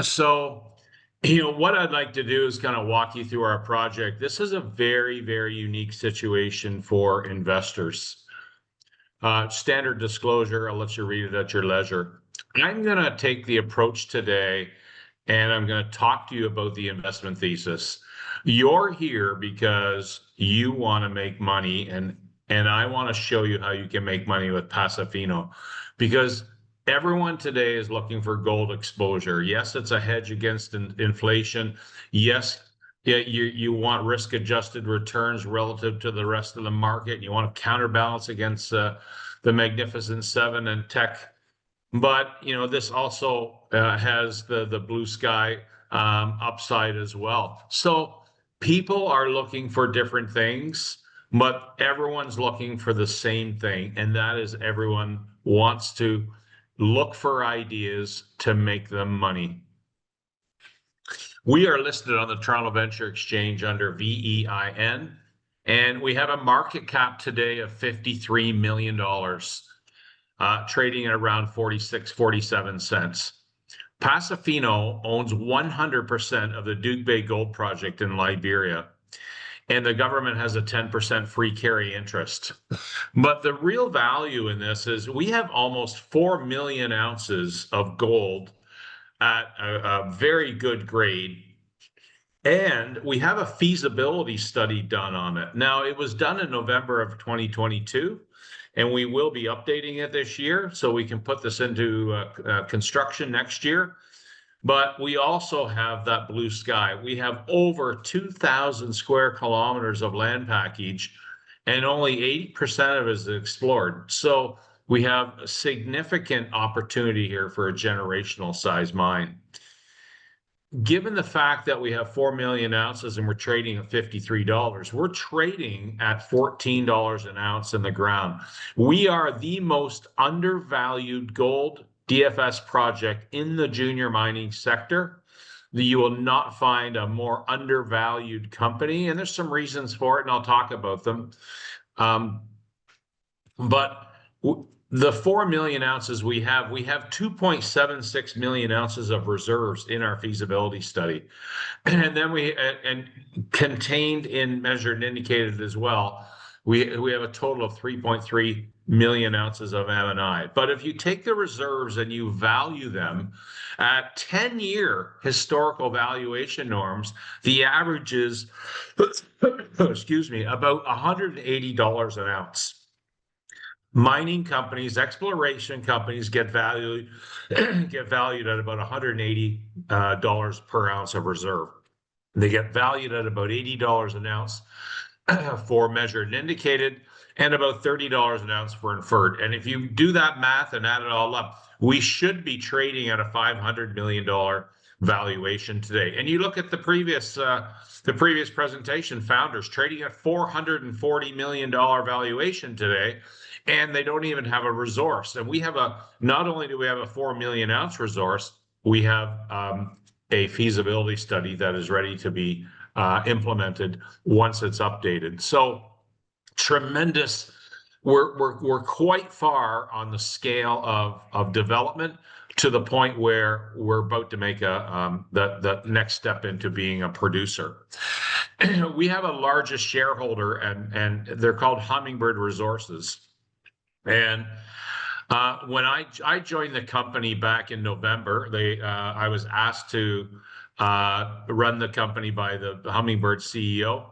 So, what I'd like to do is kind of walk you through our project. This is a very, very unique situation for investors. Standard disclosure, I'll let you read it at your leisure. I'm going to take the approach today and I'm going to talk to you about the investment thesis. You're here because you want to make money, and I want to show you how you can make money with Pasofino, because everyone today is looking for gold exposure. Yes, it's a hedge against inflation. Yes, you want risk-adjusted returns relative to the rest of the market. You want to counterbalance against the Magnificent Seven and tech. But this also has the blue sky upside as well. So people are looking for different things, but everyone's looking for the same thing, and that is everyone wants to look for ideas to make them money. We are listed on the Toronto Venture Exchange under VEIN, and we have a market cap today of $53 million, trading at around 47 cents. Pasofino owns 100% of the Dugbe Gold Project in Liberia, and the government has a 10% free carry interest. But the real value in this is we have almost 4 million ounces of gold at a very good grade, and we have a feasibility study done on it. Now, it was done in November of 2022, and we will be updating it this year so we can put this into construction next year. But we also have that blue sky. We have over 2,000 square kilometers of land package, and only 80% of it is explored. So we have a significant opportunity here for a generational size mine. Given the fact that we have 4 million ounces and we're trading at $53, we're trading at $14 an ounce in the ground. We are the most undervalued gold DFS project in the junior mining sector. You will not find a more undervalued company, and there's some reasons for it, and I'll talk about them. But the 4 million ounces we have 2.76 million ounces of reserves in our feasibility study. And then and contained in measured and indicated as well, we have a total of 3.3 million ounces of M&I. But if you take the reserves and you value them at 10-year historical valuation norms, the average is, excuse me, about $180 an ounce. Mining companies, exploration companies get valued at about $180 per ounce of reserve. They get valued at about $80 an ounce for measured and indicated, and about $30 an ounce for inferred. And if you do that math and add it all up, we should be trading at a $500 million valuation today. And you look at the previous presentation, Founders trading at $440 million valuation today, and they don't even have a resource. And we have not only do we have a 4 million ounce resource, we have a feasibility study that is ready to be implemented once it's updated. So tremendous. We're quite far on the scale of development, to the point where we're about to make the next step into being a producer. We have a largest shareholder, and they're called Hummingbird Resources. And when I joined the company back in November, I was asked to run the company by the Hummingbird CEO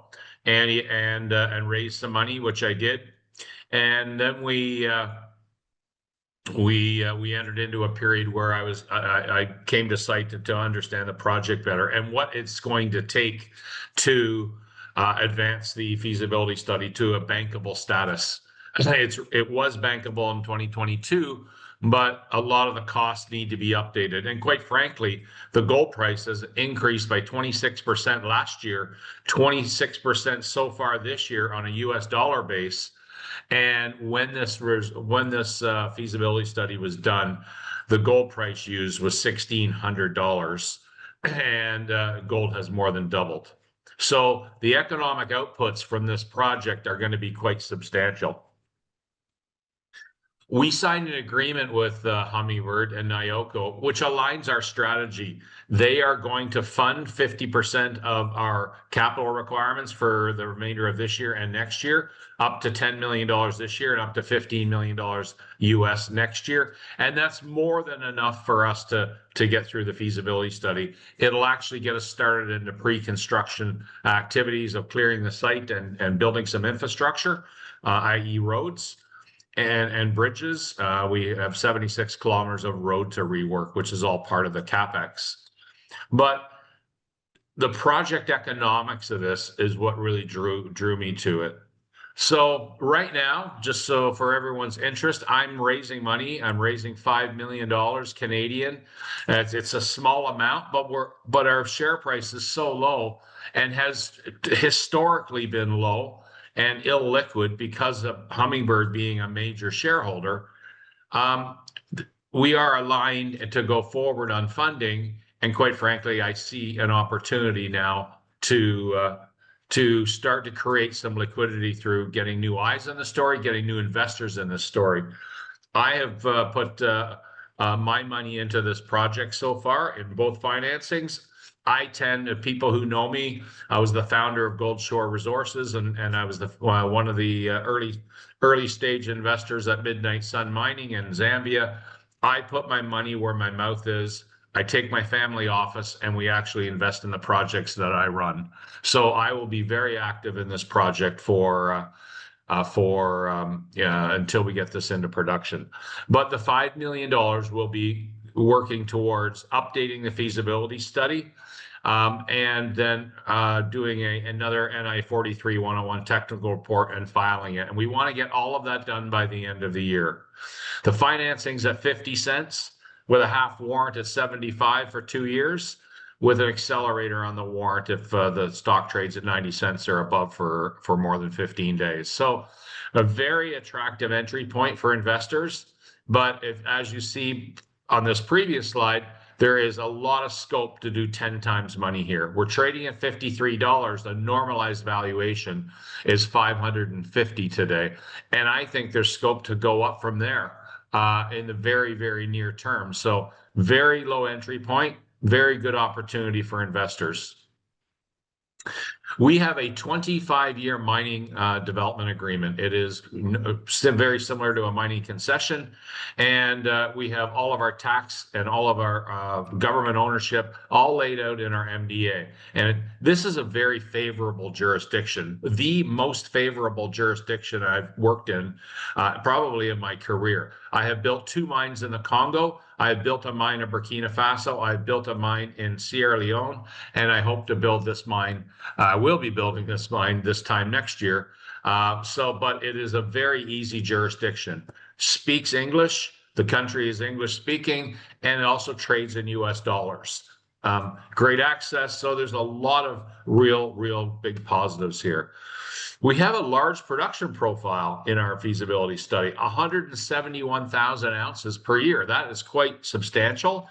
and raise some money, which I did. And then we entered into a period where I came to site to understand the project better and what it's going to take to advance the feasibility study to a bankable status. It was bankable in 2022, but a lot of the costs need to be updated. And quite frankly, the gold price has increased by 26% last year, 26% so far this year on a US dollar base. And when this feasibility study was done, the gold price used was $1,600, and gold has more than doubled. So the economic outputs from this project are going to be quite substantial. We signed an agreement with Hummingbird and Nyoko, which aligns our strategy. They are going to fund 50% of our capital requirements for the remainder of this year and next year, up to $10 million this year and up to $15 million US next year. And that's more than enough for us to get through the feasibility study. It'll actually get us started into pre-construction activities of clearing the site and building some infrastructure, i.e. roads and bridges. We have 76 kilometers of road to rework, which is all part of the CapEx. But the project economics of this is what really drew me to it. So right now, just so for everyone's interest, I'm raising money. I'm raising $5 million Canadian. It's a small amount, but our share price is so low and has historically been low and illiquid because of Hummingbird being a major shareholder. We are aligned to go forward on funding, and quite frankly, I see an opportunity now to start to create some liquidity through getting new eyes on the story, getting new investors in the story. I have put my money into this project so far in both financings. I tend to, people who know me, I was the founder of Goldshore Resources, and I was one of the early stage investors at Midnight Sun Mining in Zambia. I put my money where my mouth is. I take my family office and we actually invest in the projects that I run. So I will be very active in this project until we get this into production. But the $5 million will be working towards updating the feasibility study, and then doing another NI 43-101 technical report and filing it. And we want to get all of that done by the end of the year. The financing's at 50 cents with a half warrant at 75 for 2 years, with an accelerator on the warrant if the stock trades at 90 cents or above for more than 15 days. So a very attractive entry point for investors. But as you see on this previous slide, there is a lot of scope to do 10 times money here. We're trading at $53. The normalized valuation is $550 today. And I think there's scope to go up from there in the very, very near term. So very low entry point, very good opportunity for investors. We have a 25-year mining development agreement. It is very similar to a mining concession, and we have all of our tax and all of our government ownership all laid out in our MDA. And this is a very favorable jurisdiction, the most favorable jurisdiction I've worked in probably in my career. I have built 2 mines in the Congo. I have built a mine in Burkina Faso. I've built a mine in Sierra Leone, and I hope to build this mine. I will be building this mine this time next year. But it is a very easy jurisdiction. Speaks English. The country is English speaking, and it also trades in US dollars. Great access. So there's a lot of real big positives here. We have a large production profile in our feasibility study, 171,000 ounces per year. That is quite substantial.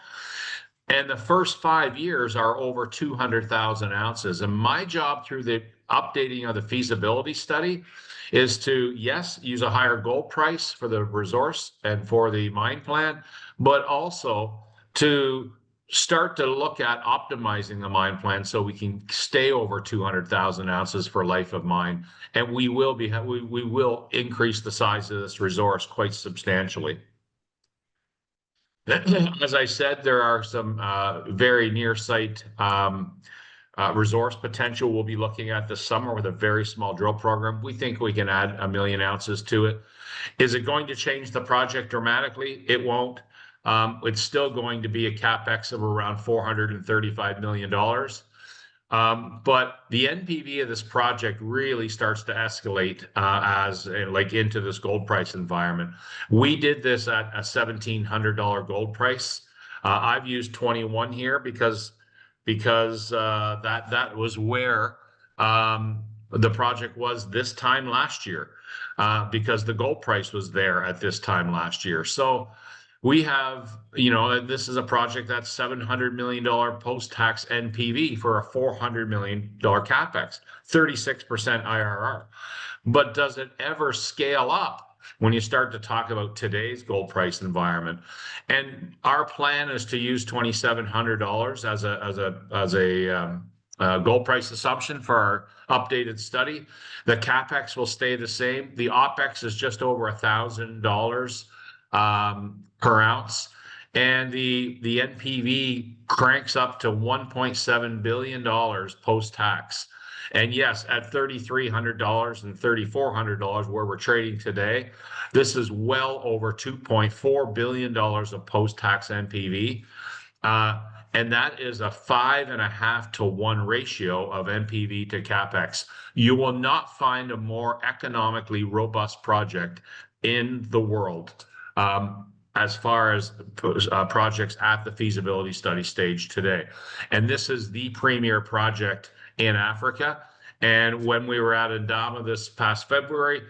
And the first 5 years are over 200,000 ounces. And my job through the updating of the feasibility study is to, yes, use a higher gold price for the resource and for the mine plan, but also to start to look at optimizing the mine plan so we can stay over 200,000 ounces for life of mine. And we will increase the size of this resource quite substantially. As I said, there are some very near site resource potential we'll be looking at this summer with a very small drill program. We think we can add 1 million ounces to it. Is it going to change the project dramatically? It won't. It's still going to be a CapEx of around $435 million. But the NPV of this project really starts to escalate into this gold price environment. We did this at a $1,700 gold price. I've used 21 here because that was where the project was this time last year, because the gold price was there at this time last year. So we have, this is a project that's $700 million post-tax NPV for a $400 million CapEx, 36% IRR. But does it ever scale up when you start to talk about today's gold price environment. And our plan is to use $2,700 as a gold price assumption for our updated study. The capex will stay the same. The opex is just over $1,000 per ounce, and the NPV cranks up to $1.7 billion post-tax. And yes, at $3,300 and $3,400 where we're trading today, this is well over $2.4 billion of post-tax NPV. And that is a 5.5 to 1 ratio of NPV to capex. You will not find a more economically robust project in the world as far as projects at the feasibility study stage today. And this is the premier project in Africa. And when we were at Ndama this past February,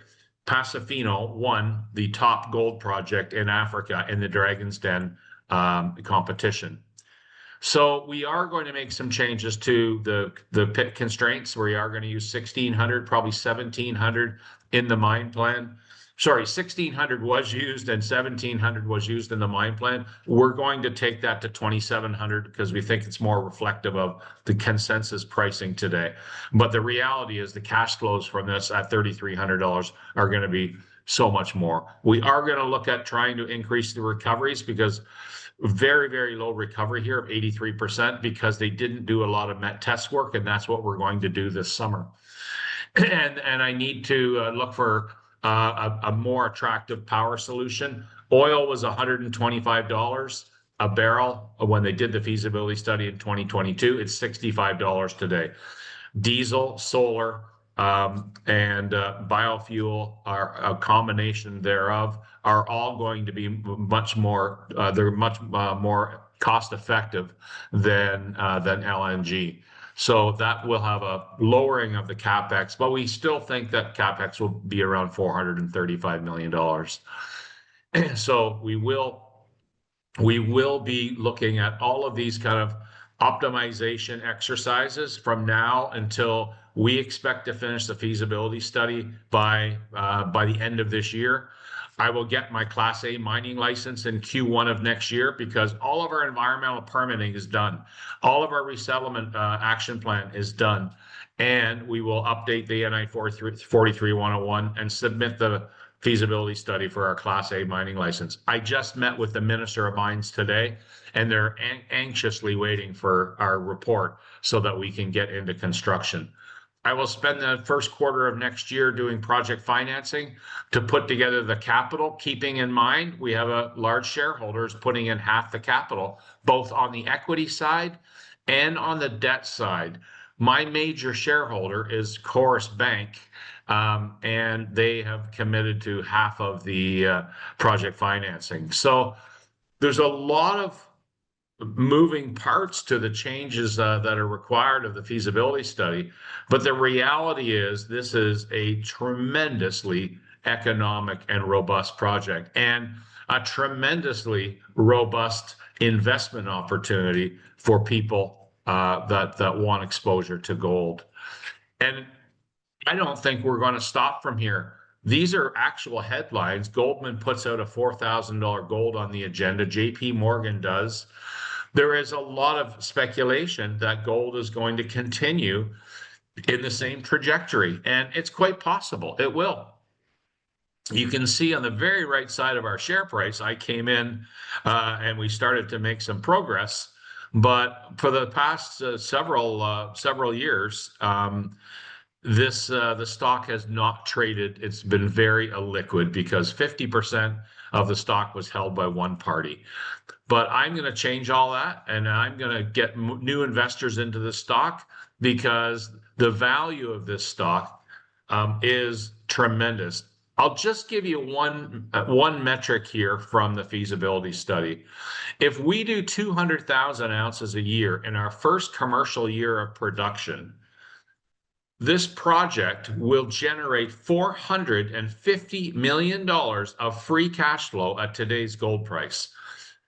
Pasofino won the top gold project in Africa in the Dragon's Den competition. So we are going to make some changes to the pit constraints. We are going to use 1,600, probably 1,700 in the mine plan. Sorry, 1,600 was used and 1,700 was used in the mine plan. We're going to take that to 2,700 because we think it's more reflective of the consensus pricing today. But the reality is the cash flows from this at $3,300 are going to be so much more. We are going to look at trying to increase the recoveries because very, very low recovery here of 83% because they didn't do a lot of met test work, and that's what we're going to do this summer. And I need to look for a more attractive power solution. Oil was $125 a barrel when they did the feasibility study in 2022. It's $65 today. Diesel, solar, and biofuel are a combination thereof are all going to be much more they're much more cost effective than LNG. So that will have a lowering of the capex, but we still think that capex will be around $435 million. So we will be looking at all of these kind of optimization exercises from now until we expect to finish the feasibility study by the end of this year. I will get my Class A mining license in Q1 of next year because all of our environmental permitting is done. All of our resettlement action plan is done. And we will update the NI 43-101 and submit the feasibility study for our Class A mining license. I just met with the Minister of Mines today, and they're anxiously waiting for our report so that we can get into construction. I will spend the first quarter of next year doing project financing to put together the capital, keeping in mind we have a large shareholders putting in half the capital, both on the equity side and on the debt side. My major shareholder is Chorus Bank, and they have committed to half of the project financing. So there's a lot of moving parts to the changes that are required of the feasibility study. But the reality is this is a tremendously economic and robust project and a tremendously robust investment opportunity for people that want exposure to gold. And I don't think we're going to stop from here. These are actual headlines. Goldman puts out a $4,000 gold on the agenda. JP Morgan does. There is a lot of speculation that gold is going to continue in the same trajectory, and it's quite possible it will. You can see on the very right side of our share price, I came in and we started to make some progress, but for the past several years, the stock has not traded. It's been very illiquid because 50% of the stock was held by one party. But I'm going to change all that, and I'm going to get new investors into the stock because the value of this stock is tremendous. I'll just give you one metric here from the feasibility study. If we do 200,000 ounces a year in our first commercial year of production, this project will generate $450 million of free cash flow at today's gold price.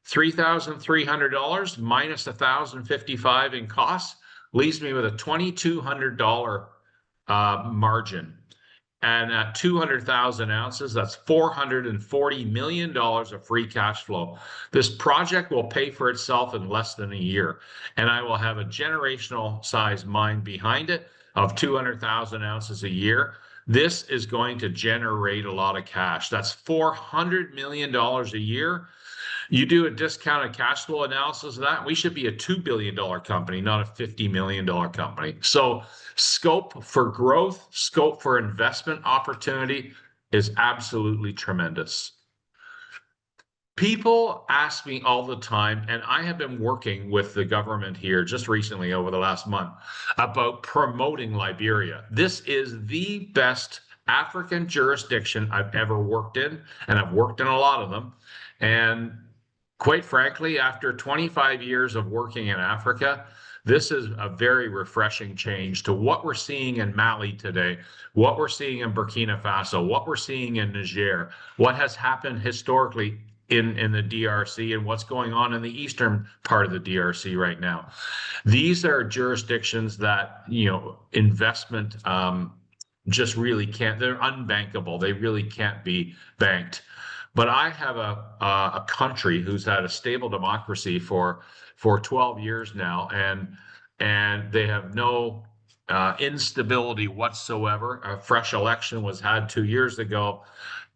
$3,300 minus $1,055 in costs leaves me with a $2,200 margin. And at 200,000 ounces, that's $440 million of free cash flow. This project will pay for itself in less than a year. And I will have a generational size mine behind it of 200,000 ounces a year. This is going to generate a lot of cash. That's $400 million a year. You do a discounted cash flow analysis of that, we should be a $2 billion company, not a $50 million company. So scope for growth, scope for investment opportunity is absolutely tremendous. People ask me all the time, and I have been working with the government here just recently over the last month about promoting Liberia. This is the best African jurisdiction I've ever worked in, and I've worked in a lot of them. And quite frankly, after 25 years of working in Africa, this is a very refreshing change to what we're seeing in Mali today, what we're seeing in Burkina Faso, what we're seeing in Niger, what has happened historically in the DRC, and what's going on in the eastern part of the DRC right now. These are jurisdictions that, investment just really can't, they're unbankable. They really can't be banked. But I have a country who's had a stable democracy for 12 years now, and they have no instability whatsoever. A fresh election was had 2 years ago.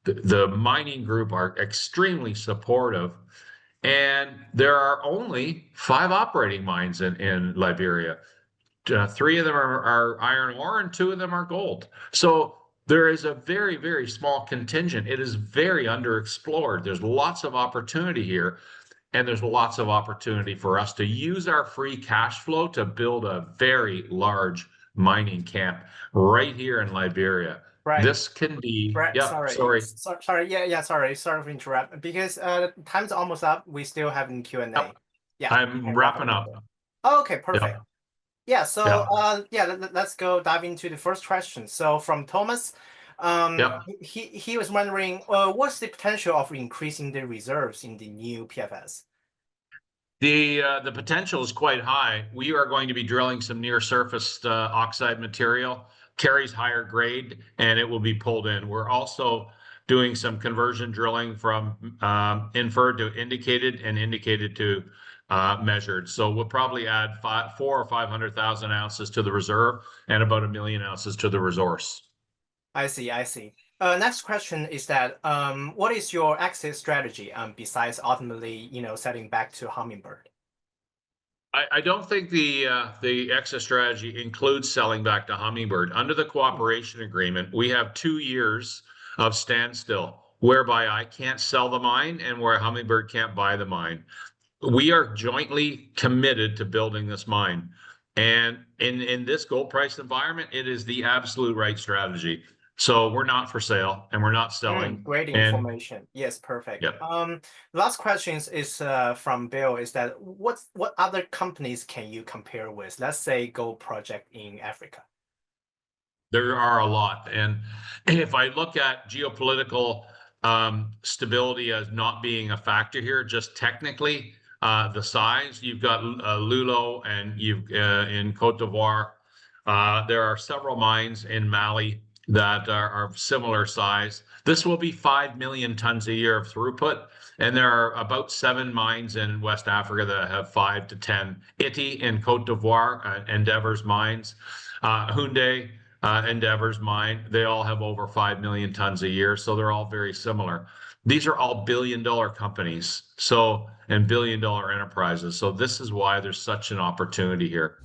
The mining group are extremely supportive, and there are only 5 operating mines in Liberia. 3 of them are iron ore, and 2 of them are gold. So there is a very, very small contingent. It is very underexplored. There's lots of opportunity here, and there's lots of opportunity for us to use our free cash flow to build a very large mining camp right here in Liberia. Right. This can be, Right. yeah, sorry. Sorry. Yeah. Sorry to interrupt, because time's almost up. We still have in Q&A. Yep. Yeah. I'm wrapping up. Oh, okay, perfect. Yep. Yeah. So let's go dive into the first question. So from Thomas, Yep. he was wondering, what's the potential of increasing the reserves in the new PFS? The potential is quite high. We are going to be drilling some near surface oxide material, carries higher grade, and it will be pulled in. We're also doing some conversion drilling from inferred to indicated and indicated to measured. So we'll probably add 400,000 or 500,000 ounces to the reserve and about 1 million ounces to the resource. I see. Next question is that what is your exit strategy besides ultimately selling back to Hummingbird? I don't think the exit strategy includes selling back to Hummingbird. Under the cooperation agreement, we have 2 years of standstill whereby I can't sell the mine and where Hummingbird can't buy the mine. We are jointly committed to building this mine. And in this gold price environment, it is the absolute right strategy. So we're not for sale and we're not selling. Great information. Yes, perfect. Yep. Last question is from Bill, is that what other companies can you compare with? Let's say Gold Project in Africa. There are a lot. And if I look at geopolitical stability as not being a factor here, just technically, the size, you've got Lulo and you've in Cote d'Ivoire. There are several mines in Mali that are of similar size. This will be 5 million tons a year of throughput. And there are about 7 mines in West Africa that have 5 to 10. Ity in Cote d'Ivoire, Endeavour's mines, Houndé, Endeavour's mine, they all have over 5 million tons a year. So they're all very similar. These are all billion-dollar companies, and billion-dollar enterprises. So this is why there's such an opportunity here.